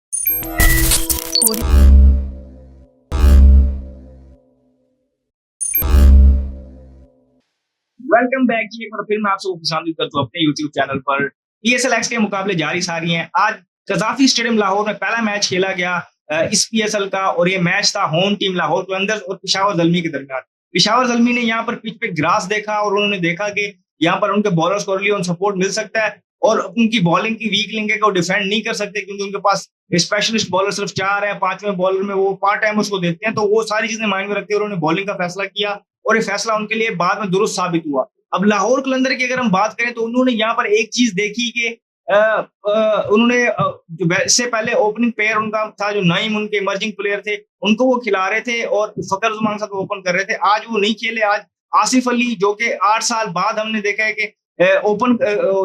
Welcome back जी। एक बार फिर मैं आपसे खुशामदीद करता हूँ अपने यूट्यूब चैनल पर। पीएसएल के मुकाबले जारी सारी हैं। आज कजाफी स्टेडियम लाहौर में पहला मैच खेला गया इस पीएसएल का, और ये मैच था होम टीम लाहौर कलंदर्स और पेशावर ज़ल्मी के दरमियान। पेशावर ज़ल्मी ने यहाँ पर पिच पे ग्रास देखा और उन्होंने देखा कि यहाँ पर उनके बॉलर्स को अर्ली ऑन सपोर्ट मिल सकता है और उनकी बॉलिंग की वीक लिंक है कि वो डिफेंड नहीं कर सकते, क्योंकि उनके पास स्पेशलिस्ट बॉलर सिर्फ 4 है। 5वें बॉलर में वो पार्ट टाइम उसको देते हैं, तो वो सारी चीजें माइंड में रखते हुए उन्होंने बॉलिंग का फैसला किया और ये फैसला उनके लिए बाद में दुरुस्त साबित हुआ। अब लाहौर कलंदर की अगर हम बात करें तो उन्होंने यहाँ पर एक चीज देखी कि उन्होंने जो इससे पहले ओपनिंग पेयर उनका था, जो नईम उनके इमर्जिंग प्लेयर थे, उनको वो खिला रहे थे और फकर जुमान के साथ ओपन कर रहे थे। आज वो नहीं खेले। आज आसिफ अली, जो कि 8 साल बाद हमने देखा है कि ओपन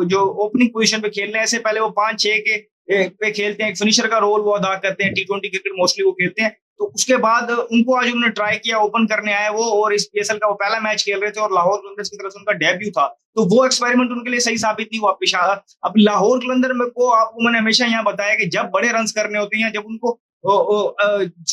जो ओपनिंग पोजीशन पे खेल रहे हैं, इससे पहले वो 5-6 के पे खेलते हैं, एक फिनिशर का रोल वो अदा करते हैं, टी20 क्रिकेट मोस्टली वो खेलते हैं। तो उसके बाद उनको आज उन्होंने ट्राई किया, ओपन करने आए वो, और इस पीएसएल का वो पहला मैच खेल रहे थे और लाहौर कलंदर्स की तरफ से उनका डेब्यू था। तो वो एक्सपेरिमेंट उनके लिए सही साबित नहीं हुआ। अब लाहौर कलंदर में को आपको मैंने हमेशा यहाँ बताया कि जब बड़े रन करने होते हैं, जब उनको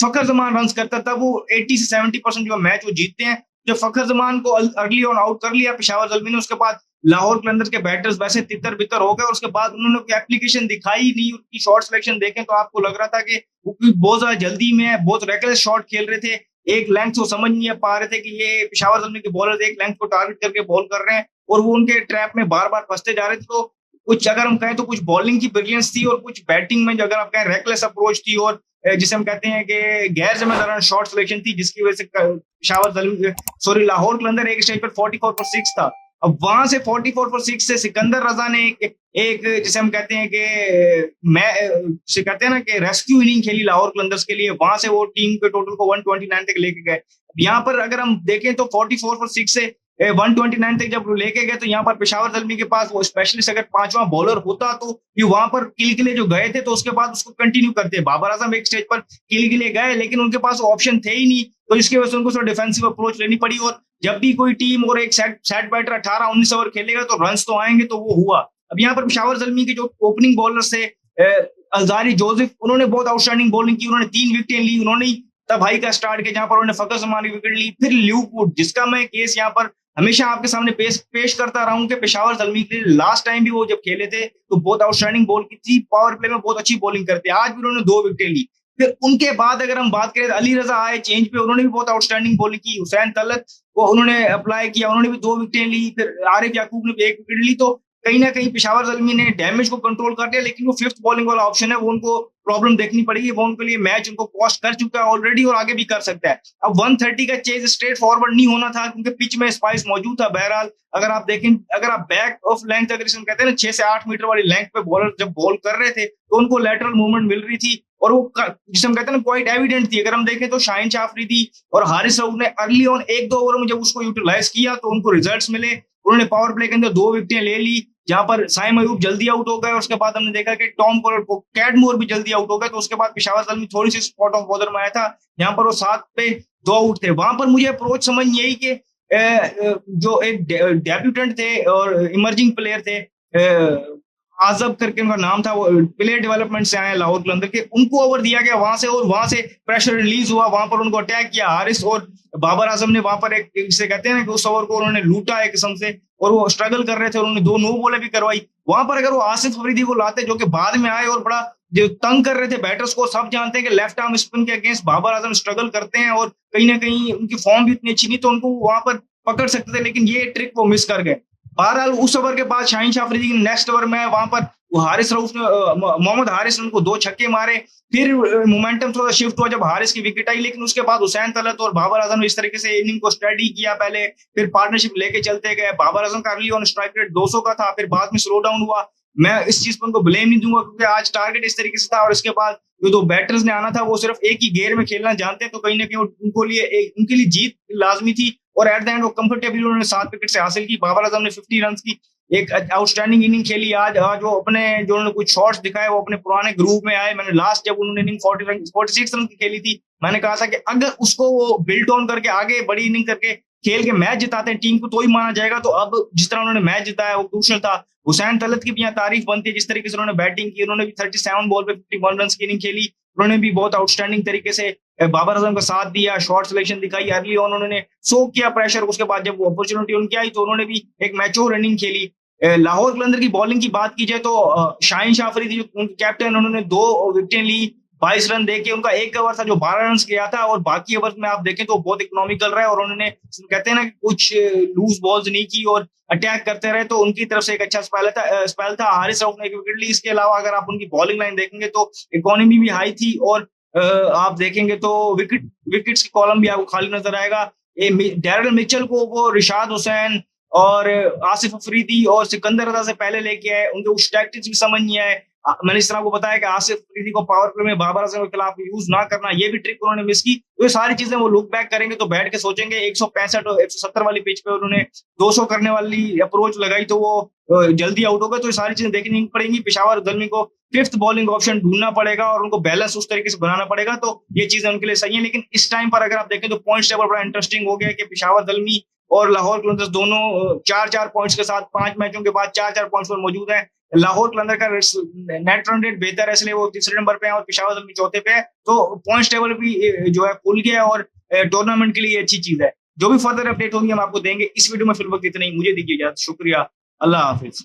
फखर जमान रन करता तब वो 80 से 70% जो मैच वो जीतते हैं। जब फखर जमान को अर्ली ऑन आउट कर लिया पेशावर ज़ल्मी ने, उसके बाद लाहौर कलंदर्स के बैटर्स वैसे तितर बितर हो गए और उसके बाद उन्होंने कोई एप्लीकेशन दिखाई नहीं। उनकी शॉट सिलेक्शन देखें तो आपको लग रहा था कि वो बहुत ज्यादा जल्दी में है, बहुत रेकलेस शॉट खेल रहे थे। एक लेंथ वो समझ नहीं पा रहे थे कि ये पेशावर ज़ल्मी के बॉलर एक लेंथ को टारगेट करके बॉल कर रहे हैं और वो उनके ट्रैप में बार बार फंसते जा रहे थे। तो कुछ अगर हम कहें तो कुछ बॉलिंग की ब्रिलियंस थी और कुछ बैटिंग में जो अगर आप कहें रेकलेस अप्रोच थी और जिसे हम कहते हैं कि गैर जिम्मेदाराना शॉट सिलेक्शन थी, जिसकी वजह से पेशावर ज़ल्मी सॉरी लाहौर कलंदर एक स्टेज पर 44 फॉर 6 था। अब वहां से 44 फॉर 6 से सिकंदर रजा ने एक जिसे हम कहते हैं कि मैं से कहते हैं ना कि रेस्क्यू इनिंग खेली लाहौर कलंदर्स के लिए। वहां से वो टीम के टोटल को 129 तक लेके गए। यहाँ पर अगर हम देखें तो 44 फॉर 6 से 129 तक जब लेके गए, तो यहाँ पर पेशावर ज़ल्मी के पास वो स्पेशलिस्ट अगर 5वां बॉलर होता तो ये वहां पर किल के लिए जो गए थे, तो उसके बाद उसको कंटिन्यू करते। बाबर आजम एक स्टेज पर किल के लिए गए, लेकिन उनके पास ऑप्शन थे ही नहीं, तो इसकी वजह से उनको डिफेंसिव अप्रोच लेनी पड़ी। और जब भी कोई टीम और एक सेट बैटर 18-19 ओवर खेलेगा तो रन तो आएंगे, तो वो हुआ। अब यहाँ पर पेशावर ज़ल्मी के जो ओपनिंग बॉलर थे अलजारी जोसेफ, उन्होंने बहुत आउटस्टैंडिंग बॉलिंग की। उन्होंने 3 विकेटें ली। उन्होंने तब हाई का स्टार्ट किया जहां पर उन्होंने फकर जमान की विकेट ली। फिर ल्यूकवुड, जिसका मैं केस यहाँ पर हमेशा आपके सामने पेश करता रहा हूं कि पेशावर ज़ल्मी के लिए लास्ट टाइम भी वो जब खेले थे तो बहुत आउटस्टैंडिंग बॉल की थी, पावर प्ले में बहुत अच्छी बॉलिंग करते। आज भी उन्होंने 2 विकेटें ली। फिर उनके बाद अगर हम बात करें, अली रजा आए चेंज पे, उन्होंने भी बहुत आउटस्टैंडिंग बॉलिंग की। हुसैन तलत को उन्होंने अप्लाई किया, उन्होंने भी 2 विकेटें ली। फिर आरिफ याकूब ने भी 1 विकेट ली। तो कहीं ना कहीं पेशावर ज़ल्मी ने डैमेज को कंट्रोल कर लिया, लेकिन वो 5th बॉलिंग वाला ऑप्शन है, वो उनको प्रॉब्लम देखनी पड़ेगी। वो उनके लिए मैच उनको कॉस्ट कर चुका है ऑलरेडी और आगे भी कर सकता है। अब 130 का चेज स्ट्रेट फॉरवर्ड नहीं होना था, क्योंकि पिच में स्पाइस मौजूद था। बहरहाल अगर आप देखें, अगर आप बैक ऑफ लेंथ अगर इसमें कहते हैं ना 6 से 8 मीटर वाली लेंथ पे बॉलर जब बॉल कर रहे थे, तो उनको लेटरल मूवमेंट मिल रही थी और वो जिसे हम कहते हैं ना क्वाइट एविडेंट थी। अगर हम देखें तो शाहीन शाह अफरीदी और हारिस रऊफ ने अर्ली ऑन 1-2 ओवर में जब उसको यूटिलाइज किया तो उनको रिजल्ट्स मिले। उन्होंने पावर प्ले के अंदर 2 विकेटें ले ली, जहां पर साइम अयूब जल्दी आउट हो गए। उसके बाद हमने देखा कि टॉम कैडमोर भी जल्दी आउट हो गए। तो उसके बाद पेशावर ज़ल्मी थोड़ी सी स्पॉट ऑफ बॉर्डर में आया था, यहाँ पर वो 7 पे 2 आउट थे। वहां पर मुझे अप्रोच समझ नहीं आई कि जो एक डेब्यूटेंट थे और इमर्जिंग प्लेयर थे, आजब करके उनका नाम था, वो प्लेयर डेवलपमेंट से आए लाहौर कलंदर के, उनको ओवर दिया गया वहां से और वहां से प्रेशर रिलीज हुआ। वहां पर उनको अटैक किया हारिस और बाबर आजम ने। वहां पर एक जिसे कहते हैं ना कि उस ओवर को उन्होंने लूटा एक किस्म से, और वो स्ट्रगल कर रहे थे। उन्होंने 2 नो बॉलें भी करवाई। वहां पर अगर वो आसिफ अफरीदी को लाते, जो कि बाद में आए और बड़ा जो तंग कर रहे थे बैटर्स को, सब जानते हैं कि लेफ्ट आर्म स्पिन के अगेंस्ट बाबर आजम स्ट्रगल करते हैं और कहीं ना कहीं उनकी फॉर्म भी इतनी अच्छी नहीं, तो उनको वहां पर पकड़ सकते थे, लेकिन ये ट्रिक वो मिस कर गए। बहरहाल उस ओवर के बाद शाहीन शाह अफरीदी के नेक्स्ट ओवर में वहां पर हारिस रऊफ ने मोहम्मद हारिस ने उनको 2 छक्के मारे। फिर मोमेंटम थोड़ा शिफ्ट हुआ जब हारिस की विकेट आई, लेकिन उसके बाद हुसैन तलत और बाबर आजम ने इस तरीके से इनिंग को स्टडी किया। पहले फिर पार्टनरशिप लेके चलते गए। बाबर आजम का अर्ली ऑन स्ट्राइक रेट 200 का था, फिर बाद में स्लो डाउन हुआ। मैं इस चीज पर उनको ब्लेम नहीं दूंगा, क्योंकि आज टारगेट इस तरीके से था और इसके बाद जो 2 बैटर्स ने आना था वो सिर्फ एक ही गेयर में खेलना जानते हैं, तो कहीं ना कहीं उनके लिए जीत लाजमी थी। और एट द एंड वो कंफर्टेबली उन्होंने 7 विकेट से हासिल की। बाबर आजम ने 50 रन की एक आउटस्टैंडिंग इनिंग खेली। आज वो अपने जो उन्होंने कुछ शॉट्स दिखाए वो अपने पुराने ग्रुप में आए। मैंने लास्ट जब उन्होंने इनिंग 46 रन की खेली थी, मैंने कहा था कि अगर उसको वो बिल्ट ऑन करके आगे बड़ी इनिंग करके खेल के मैच जिताते हैं टीम को तो ही माना जाएगा। तो अब जिस तरह उन्होंने मैच जिताया वो क्रूशियल था। हुसैन तलत की भी यहाँ तारीफ बनती है, जिस तरीके से उन्होंने बैटिंग की, उन्होंने भी 37 बॉल पे 51 रन की इनिंग खेली। उन्होंने भी बहुत आउटस्टैंडिंग तरीके से बाबर आजम का साथ दिया, शॉर्ट सिलेक्शन दिखाई अर्ली ऑन, उन्होंने शो किया प्रेशर। उसके बाद जब वो अपॉर्चुनिटी उनकी आई तो उन्होंने भी एक मैच्योर रनिंग खेली। लाहौर कलंदर की बॉलिंग की बात की जाए तो शाहीन शाह अफरीदी जो उनके कैप्टन, उन्होंने 2 विकेटें ली, 22 रन देके। उनका एक ओवर था जो 12 रन गया था और बाकी ओवर में आप देखें तो बहुत इकोनॉमिकल रहा है और उन्होंने कहते हैं ना कि कुछ लूज बॉल्स नहीं की और अटैक करते रहे, तो उनकी तरफ से एक अच्छा स्पेल था। हारिस रऊफ ने एक विकेट ली। इसके अलावा अगर आप उनकी बॉलिंग लाइन देखेंगे तो इकोनॉमी भी हाई थी और आप देखेंगे तो विकेट्स की कॉलम भी आपको खाली नजर आएगा। डैरिल मिचेल को वो रिशाद हुसैन और आसिफ अफरीदी और सिकंदर रजा से पहले लेके आए, उनके उस टैक्टिक्स भी समझ नहीं आए। मैंने इस तरह को बताया कि आसिफ अफरीदी को पावर प्ले में बाबर आजम के खिलाफ यूज ना करना, ये भी ट्रिक उन्होंने मिस की। तो ये सारी चीजें वो लुक बैक करेंगे तो बैठ के सोचेंगे। 165 और 170 वाली पिच पे उन्होंने 200 करने वाली अप्रोच लगाई तो वो जल्दी आउट हो गए। तो ये सारी चीजें देखनी पड़ेंगी। पेशावर दलमी को 5th बॉलिंग ऑप्शन ढूंढना पड़ेगा और उनको बैलेंस उस तरीके से बनाना पड़ेगा, तो ये चीजें उनके लिए सही है। लेकिन इस टाइम पर अगर आप देखें तो पॉइंट टेबल बड़ा इंटरेस्टिंग हो गया कि पेशावर दलमी और लाहौर कलंदर्स दोनों 4-4 पॉइंट्स के साथ 5 मैचों के बाद 4-4 पॉइंट्स पर मौजूद है। लाहौर कलंदर का नेट रन रेट बेहतर है, इसलिए वो तीसरे नंबर पे है और पेशावर दलमी चौथे पे है। तो पॉइंट्स टेबल भी जो है खुल गया और टूर्नामेंट के लिए अच्छी चीज है। जो भी फर्दर अपडेट होगी हम आपको देंगे। इस वीडियो में फिल वक्त इतना ही। मुझे दीजिए इजाजत। शुक्रिया। अल्लाह हाफिज।